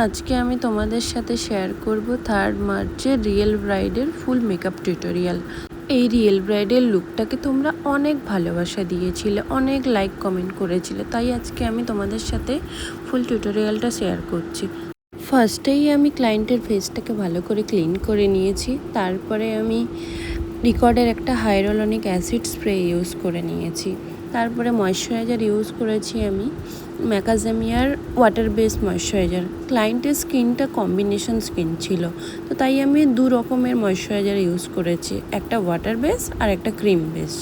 আজকে আমি তোমাদের সাথে শেয়ার করব 3 মার্চের রিয়েল ব্রাইডের ফুল মেকআপ টিউটোরিয়াল। এই রিয়েল ব্রাইডের লুকটাকে তোমরা অনেক ভালোবাসা দিয়েছিলে, অনেক লাইক কমেন্ট করেছিলে, তাই আজকে আমি তোমাদের সাথে ফুল টিউটোরিয়ালটা শেয়ার করছি। ফার্স্টেই আমি ক্লায়েন্টের ফেসটাকে ভালো করে ক্লিন করে নিয়েছি। তারপরে আমি রিকর্ডের একটা হাইরোলনিক অ্যাসিড স্প্রে ইউজ করে নিয়েছি। তারপরে ময়শ্চারাইজার ইউজ করেছি আমি ম্যাকাডেমিয়ার ওয়াটার বেস ময়শ্চারাইজার। ক্লায়েন্টের স্কিনটা কম্বিনেশন স্কিন ছিল, তো তাই আমি 2 রকমের ময়শ্চারাইজার ইউজ করেছি, একটা ওয়াটার বেস আর একটা ক্রিম বেস।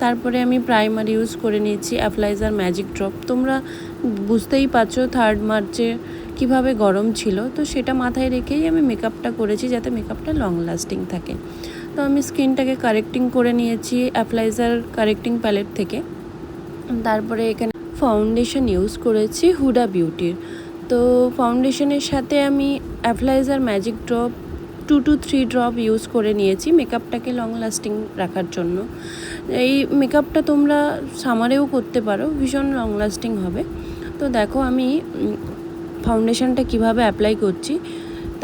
তারপরে আমি প্রাইমার ইউজ করে নিয়েছি অ্যাপ্লাইজার ম্যাজিক ড্রপ। তোমরা বুঝতেই পারছো 3 মার্চে কীভাবে গরম ছিল, তো সেটা মাথায় রেখেই আমি মেকআপটা করেছি যাতে মেকআপটা লং লাস্টিং থাকে। তো আমি স্কিনটাকে কারেক্টিং করে নিয়েছি অ্যাপ্লাইজার কারেক্টিং প্যালেট থেকে। তারপরে এখানে ফাউন্ডেশন ইউজ করেছি হুডা বিউটির। তো ফাউন্ডেশনের সাথে আমি অ্যাপ্লাইজার magic drop 2 to 3 drop use করে নিয়েছি মেকআপটাকে লং লাস্টিং রাখার জন্য। এই মেকআপটা তোমরা সামারেও করতে পারো, ভীষণ লং লাস্টিং হবে। তো দেখো আমি ফাউন্ডেশনটা কিভাবে অ্যাপ্লাই করছি।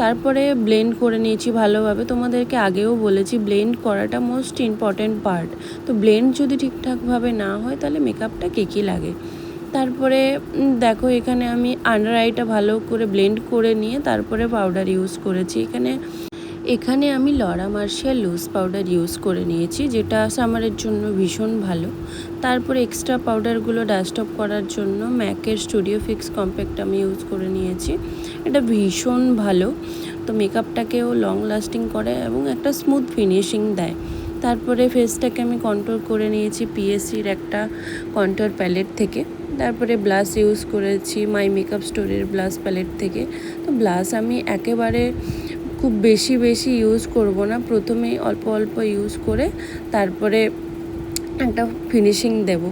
তারপরে ব্লেন্ড করে নিয়েছি ভালোভাবে। তোমাদেরকে আগেও বলেছি ব্লেন্ড করাটা মোস্ট ইম্পর্ট্যান্ট পার্ট। তো ব্লেন্ড যদি ঠিকঠাকভাবে না হয় তাহলে মেকআপটা কেকি লাগে। তারপরে দেখো এখানে আমি আন্ডার আইটা ভালো করে ব্লেন্ড করে নিয়ে তারপরে পাউডার ইউজ করেছি। এখানে আমি Laura Mercier loose powder use করে নিয়েছি, যেটা সামারের জন্য ভীষণ ভালো। তারপরে এক্সট্রা পাউডারগুলো ডাস্ট অফ করার জন্য ম্যাকের স্টুডিও ফিক্স কম্প্যাক্ট আমি ইউজ করে নিয়েছি। এটা ভীষণ ভালো, তো মেকআপটাকেও লং লাস্টিং করে এবং একটা স্মুথ ফিনিশিং দেয়। তারপরে ফেসটাকে আমি কন্ট্রোল করে নিয়েছি পিএসসির একটা কন্ট্রোল প্যালেট থেকে। তারপরে ব্লাশ ইউজ করেছি মাই মেকআপ স্টোরের ব্লাশ প্যালেট থেকে। তো ব্লাশ আমি একেবারে খুব বেশি ইউজ করব না, প্রথমেই অল্প অল্প ইউজ করে তারপরে একটা ফিনিশিং দেব,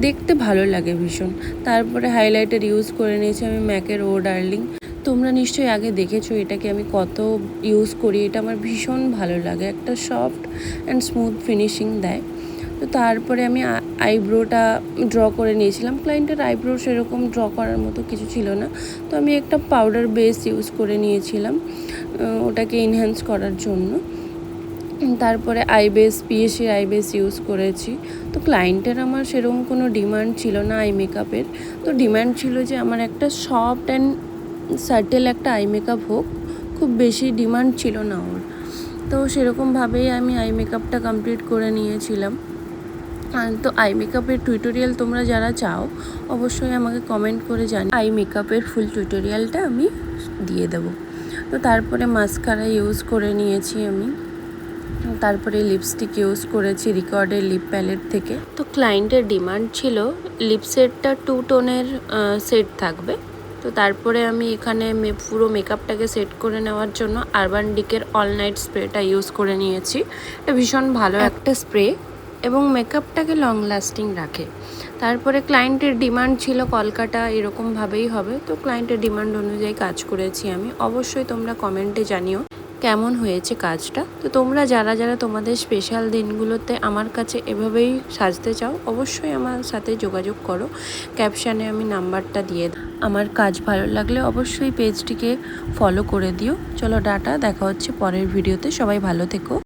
দেখতে ভালো লাগে ভীষণ। তারপরে হাইলাইটার ইউজ করে নিয়েছি আমি ম্যাকের ও ডার্লিং। তোমরা নিশ্চয়ই আগে দেখেছো এটাকে আমি কত ইউজ করি, এটা আমার ভীষণ ভালো লাগে, একটা সফট অ্যান্ড স্মুথ ফিনিশিং দেয়। তো তারপরে আমি আইব্রোটা ড্র করে নিয়েছিলাম। ক্লায়েন্টের আইব্রো সেরকম ড্র করার মতো কিছু ছিল না, তো আমি একটা পাউডার বেস ইউজ করে নিয়েছিলাম ওটাকে এনহ্যান্স করার জন্য। তারপরে আইবেস পিএসসির আইবেস ইউজ করেছি। তো ক্লায়েন্টের আমার সেরকম কোনো ডিমান্ড ছিল না আই মেকআপের, তো ডিমান্ড ছিল যে আমার একটা সফট অ্যান্ড সাটেল একটা আই মেকআপ হোক, খুব বেশি ডিমান্ড ছিল না ওর। তো সেরকমভাবেই আমি আই মেকআপটা কমপ্লিট করে নিয়েছিলাম। তো আই মেকআপের টিউটোরিয়াল তোমরা যারা চাও অবশ্যই আমাকে কমেন্ট করে জানিও, আই মেকআপের ফুল টিউটোরিয়ালটা আমি দিয়ে দেবো। তো তারপরে মাস্কারা ইউজ করে নিয়েছি আমি। তারপরে লিপস্টিক ইউজ করেছি রিকর্ডের লিপ প্যালেট থেকে। তো ক্লায়েন্টের ডিমান্ড ছিল লিপ সেটটা 2 টোনের সেট থাকবে। তো তারপরে আমি এখানে পুরো মেকআপটাকে সেট করে নেওয়ার জন্য আরবান ডিকের অল নাইট স্প্রেটা ইউজ করে নিয়েছি। এটা ভীষণ ভালো একটা স্প্রে এবং মেকআপটাকে লং লাস্টিং রাখে। তারপরে ক্লায়েন্টের ডিমান্ড ছিল কলকাতা এরকমভাবেই হবে, তো ক্লায়েন্টের ডিমান্ড অনুযায়ী কাজ করেছি আমি। অবশ্যই তোমরা কমেন্টে জানিও কেমন হয়েছে কাজটা। তো তোমরা যারা তোমাদের স্পেশাল দিনগুলোতে আমার কাছে এভাবেই সাজতে চাও অবশ্যই আমার সাথে যোগাযোগ করো, ক্যাপশানে আমি নাম্বারটা দিয়ে দিই। আমার কাজ ভালো লাগলে অবশ্যই পেজটিকে ফলো করে দিও। চলো টাটা, দেখা হচ্ছে পরের ভিডিওতে, সবাই ভালো থেকো।